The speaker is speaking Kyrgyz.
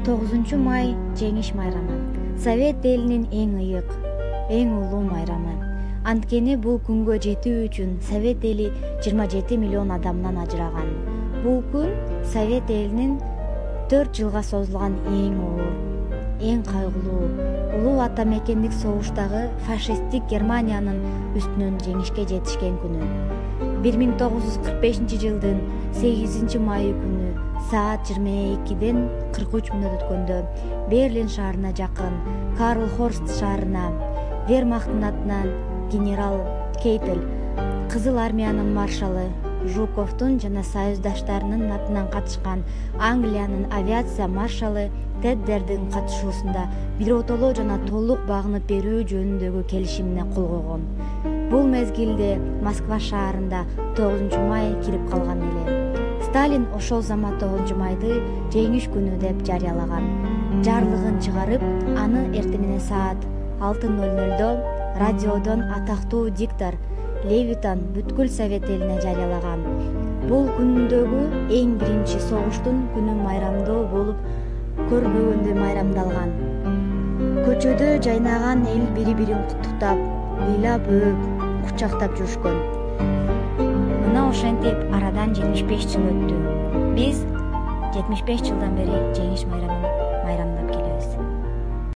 9 май жеңиш майрамы. Совет элинин эң ыйык, эң улуу майрамы. Анткени бул күнгө жетүү үчүн Совет эли 27 миллион адамдан ажыраган. Бул күн Совет элинин 4 жылга созулган эң оор, эң кайгылуу, улуу ата мекендик согуштагы фашисттик Германиянын үстүнөн жеңишке жетишкен күнү. 1945 жылдын 8 майы күнү саат 22-ден 43 мүнөт өткөндө Берлин шаарына жакын Карл Хорст шаарына Вермахттын атынан генерал Кейтель, Кызыл армиянын маршалы Жуковдун жана союздаштарынын атынан катышкан Англиянын авиация маршалы Теддердин катышуусунда биротолоо жана толук багынып берүү жөнүндөгү келишимине кол койгон. Бул мезгилде Москва шаарында 9 май кирип калган эле. Сталин ошол замат 9 майды жеңиш күнү деп жарыялаган. Жарлыгын чыгарып, аны эртеңине саат 6:00 радиодон атактуу диктор Левитан бүткүл Совет элине жарыялаган. Бул күндөгү эң биринчи согуштун күнү майрамдоо болуп көрбөгөндөй майрамдалган. Көчөдө жайнаган эл бири-бирин куттуктап, ыйлап өөп, кучактап жүрүшкөн. Мына ошентип арадан 75 жыл өттү. Биз 75 жылдан бери жеңиш майрамын